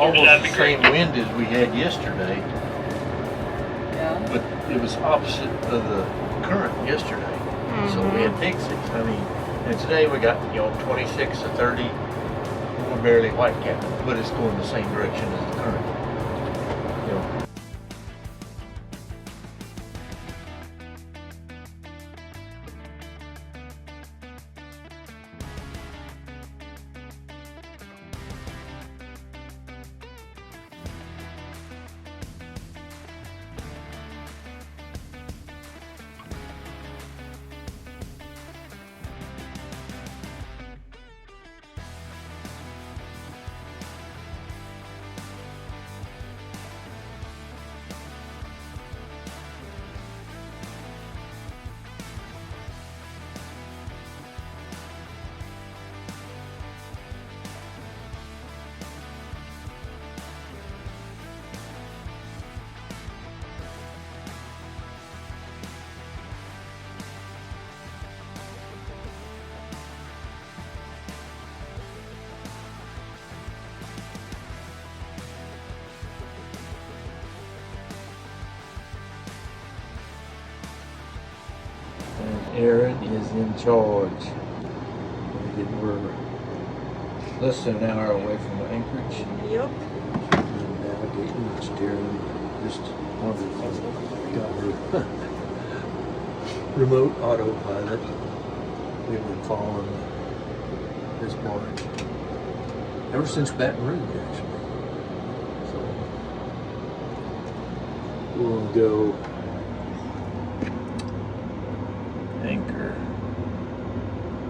almost the same wind as we had yesterday. Yeah. But it was opposite of the current yesterday. So we had big 6. I mean, and today we got, 26 to 30. We're barely white capping, but it's going the same direction as the current. Aaron is in charge. We're less than an hour away from Anchorage. Yep. And navigating and steering. Just wonderful. Got her remote autopilot. We've been following this barge ever since Baton Rouge, actually. So we'll go anchor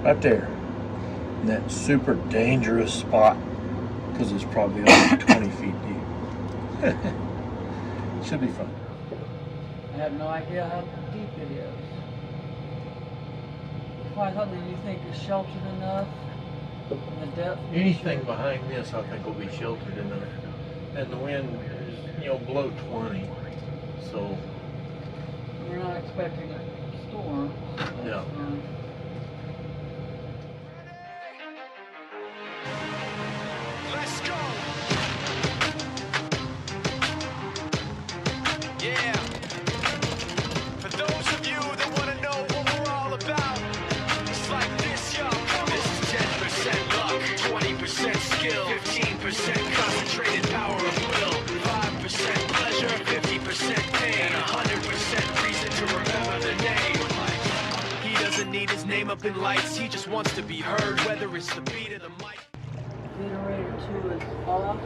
right there in that super dangerous spot because it's probably only 20 feet deep. Should be fun. I have no idea how deep it is. Why, something you think is sheltered enough in the depth? Anything behind this I think will be sheltered enough. And the wind is, below 20. So we're not expecting a storm. Yeah. Let's go. Yeah. For those of you that want to know what we're all about, it's like this, yo. This is 10% luck, 20% skill, 15% concentrated power of will, 5% pleasure, 50% pain, and 100% reason to remember the name. He doesn't need his name up in lights, he just wants to be heard, whether it's the beat of the mic. Generator 2 is off.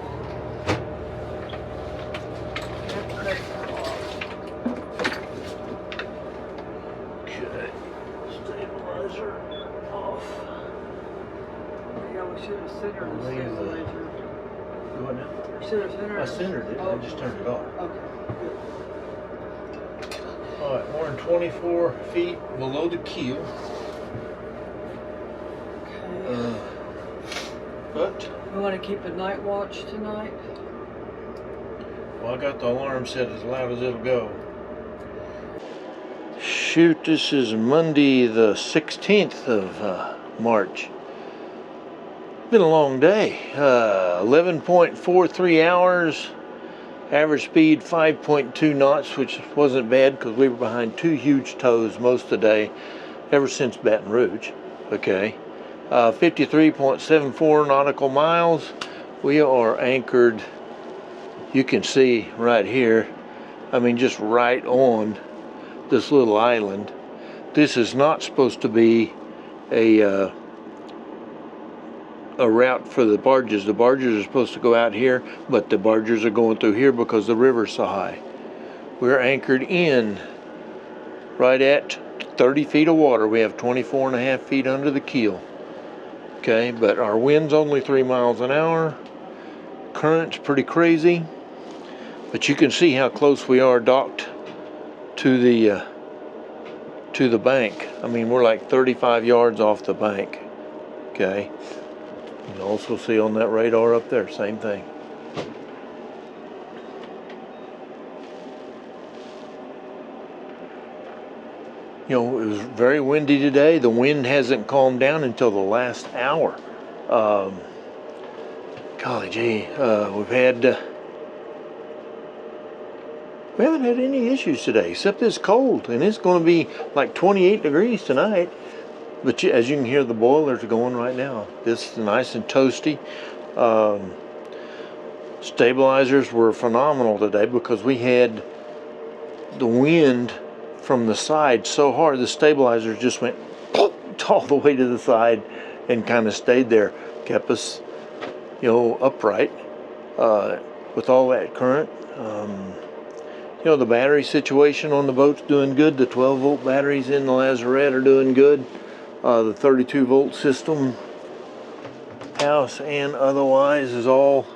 okay. Stabilizer off. Yeah, we should have centered the stabilizer. What now? We should have centered it. I centered it. I just turned it off. Okay, good. All right, we're in 24 feet below the keel. Okay. But We want to keep a night watch tonight? well, I got the alarm set as loud as it'll go. Shoot, this is Monday the 16th of March. Been a long day. 11.43 hours. Average speed 5.2 knots, which wasn't bad because we were behind 2 huge tows most of the day, ever since Baton Rouge. Okay. 53.74 nautical miles. We are anchored, you can see right here, I mean just right on this little island. This is not supposed to be a route for the barges. The barges are supposed to go out here, but the barges are going through here because the river's so high. We're anchored in right at 30 feet of water. We have 24 and a half feet under the keel. Okay, but our wind's only 3 miles an hour. Current's pretty crazy, but you can see how close we are docked to the bank. I mean, we're like 35 yards off the bank. Okay. You can also see on that radar up there, same thing. It was very windy today. The wind hasn't calmed down until the last hour. God, golly gee, we haven't had any issues today, except it's cold, and it's going to be like 28 degrees tonight. But as you can hear, the boilers are going right now. This is nice and toasty. Stabilizers were phenomenal today because we had the wind from the side so hard, the stabilizers just went all the way to the side and kind of stayed there, kept us, upright with all that current. The battery situation on the boat's doing good. The 12-volt batteries in the Lazarette are doing good. The 32-volt system, house and otherwise, is all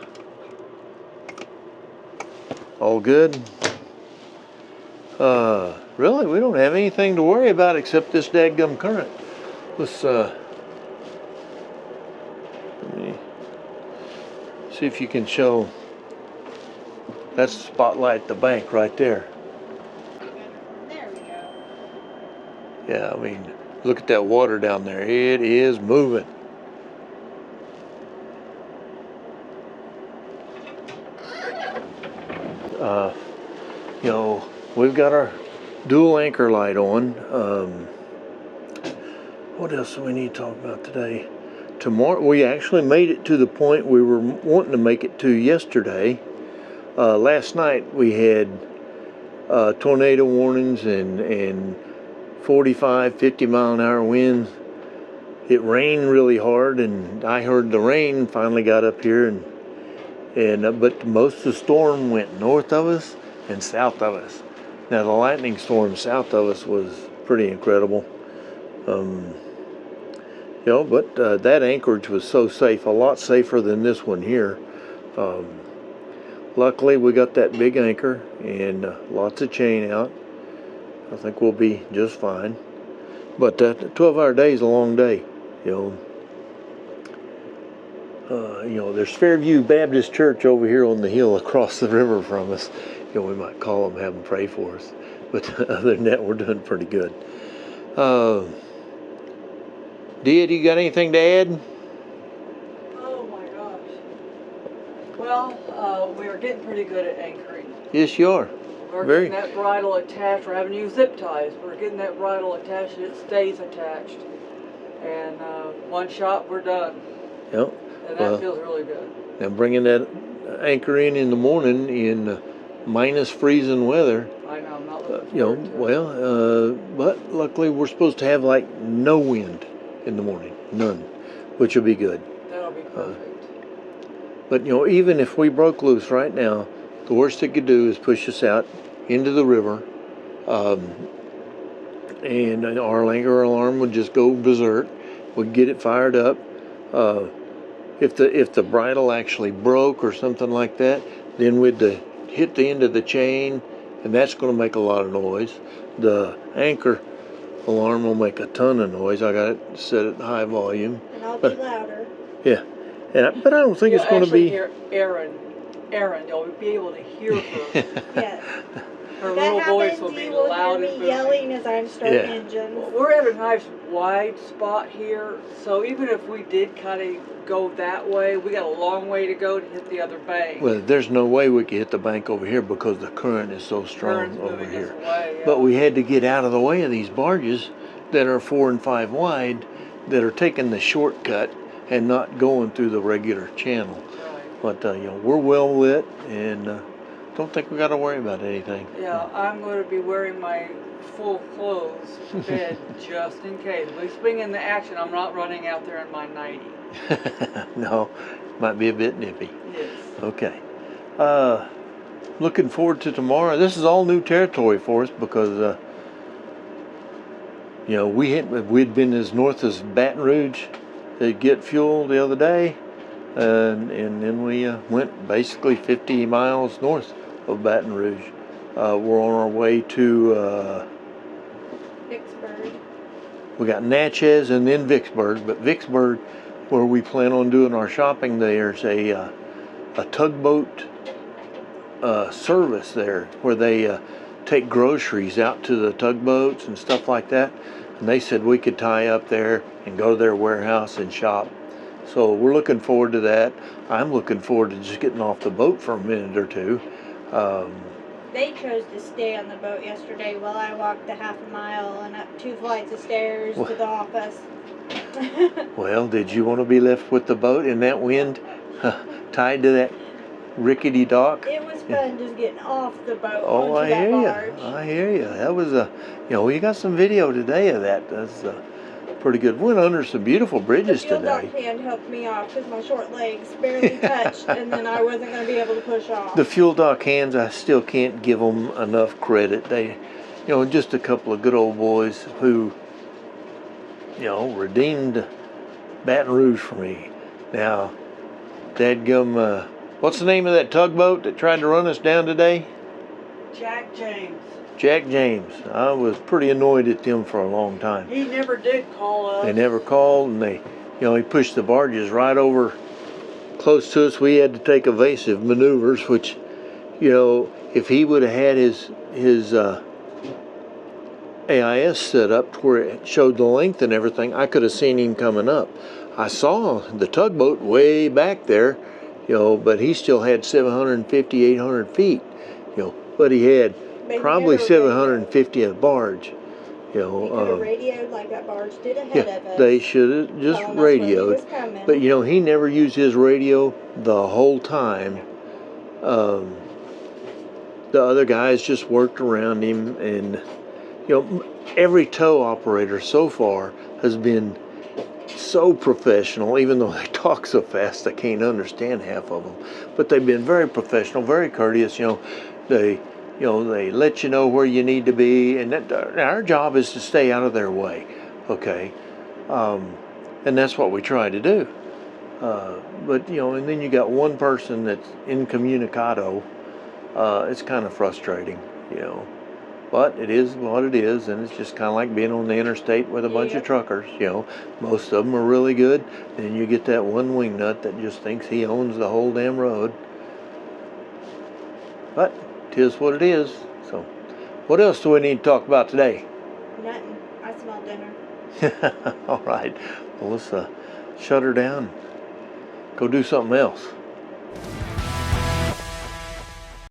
good. Really, we don't have anything to worry about except this dadgum current. Let's let me see if you can show. That's spotlight the bank right there. There we go. Yeah, I mean, look at that water down there. It is moving. We've got our dual anchor light on. What else do we need to talk about today? Tomorrow, we actually made it to the point we were wanting to make it to yesterday. Last night we had tornado warnings and 45, 50 mile an hour winds. It rained really hard, and I heard the rain finally got up here, but most of the storm went north of us and south of us. Now the lightning storm south of us was pretty incredible. But that anchorage was so safe, a lot safer than this one here. Luckily we got that big anchor and lots of chain out. I think we'll be just fine. But 12-hour day is a long day, there's Fairview Baptist Church over here on the hill across the river from us. We might call them, have them pray for us. But other than that, we're doing pretty good. Dia, do you got anything to add? Oh my gosh. Well, we are getting pretty good at anchoring. Yes, you are. We're Very. getting that bridle attached. We're having to use zip ties. We're getting that bridle attached and it stays attached. And one shot, we're done. Yep. And that feels really good. Now bringing that anchor in the morning in minus freezing weather. I know, I'm not looking forward to it. But luckily we're supposed to have like no wind in the morning, none, which will be good. That'll be perfect. But even if we broke loose right now, the worst it could do is push us out into the river, and our anchor alarm would just go berserk. We'd get it fired up. If the bridle actually broke or something like that, then we'd hit the end of the chain, and that's going to make a lot of noise. The anchor alarm will make a ton of noise. I got it set at high volume. And I'll be louder. Yeah, but I don't think it's going to be. Hear Erin, you'll be able to hear her. Yes. Her If little that voice happens, will be you will loud hear and me booming. yelling as I'm starting Yeah. engines. We're at a nice wide spot here, so even if we did kind of go that way, we got a long way to go to hit the other bank. Well, there's no way we could hit the bank over here because the current is so strong Current's over moving here. this way, yeah. But we had to get out of the way of these barges that are 4 and 5 wide that are taking the shortcut and not going through the regular channel. Right. But we're well lit and don't think we got to worry about anything. Yeah, I'm going to be wearing my full clothes to bed just in case. If we swing into action, I'm not running out there in my nightie. No, might be a bit nippy. Yes. Okay. Looking forward to tomorrow. This is all new territory for us because we'd been as north as Baton Rouge to get fuel the other day, and then we went basically 50 miles north of Baton Rouge. We're on our way to Vicksburg. we got Natchez and then Vicksburg, but Vicksburg, where we plan on doing our shopping, there's a tugboat service there where they take groceries out to the tugboats and stuff like that. And they said we could tie up there and go to their warehouse and shop. So we're looking forward to that. I'm looking forward to just getting off the boat for a minute or two. They chose to stay on the boat yesterday while I walked the half a mile and up 2 flights of stairs to the office. Well, did you want to be left with the boat in that wind, tied to that rickety dock? It was fun just getting off the boat Oh, I onto that hear barge. you. I hear you. That was we got some video today of that. That's pretty good. Went under some beautiful bridges The fuel dock today. hand helped me off because my short legs barely touched, and then I wasn't going to be able to push off. The fuel dock hands, I still can't give them enough credit. They, just a couple of good old boys who, redeemed Baton Rouge for me. Now, dadgum, what's the name of that tugboat that tried to run us down today? Jack James. Jack James. I was pretty annoyed at them for a long time. He never did call us. They never called, and he pushed the barges right over close to us. We had to take evasive maneuvers, which, if he would have had his AIS set up to where it showed the length and everything, I could have seen him coming up. I saw the tugboat way back there, but he still had 750, 800 feet, but he had probably 750 a barge. He could have radioed like that barge did ahead of us. They should have just telling us when he radioed. was coming. But he never used his radio the whole time. The other guys just worked around him, and every tow operator so far has been so professional, even though they talk so fast I can't understand half of them. But they've been very professional, very courteous. They let you know where you need to be, and our job is to stay out of their way, okay? And that's what we try to do. But and then you got one person that's incommunicado. It's kind of frustrating, But it is what it is, and it's just kind of like being on the interstate with a bunch of truckers. Most of them are really good. Then you get that one wingnut that just thinks he owns the whole damn road. But 'tis what it is. So, what else do we need to talk about today? Nothing. I smell dinner. All right. Well, let's shut her down. Go do something else.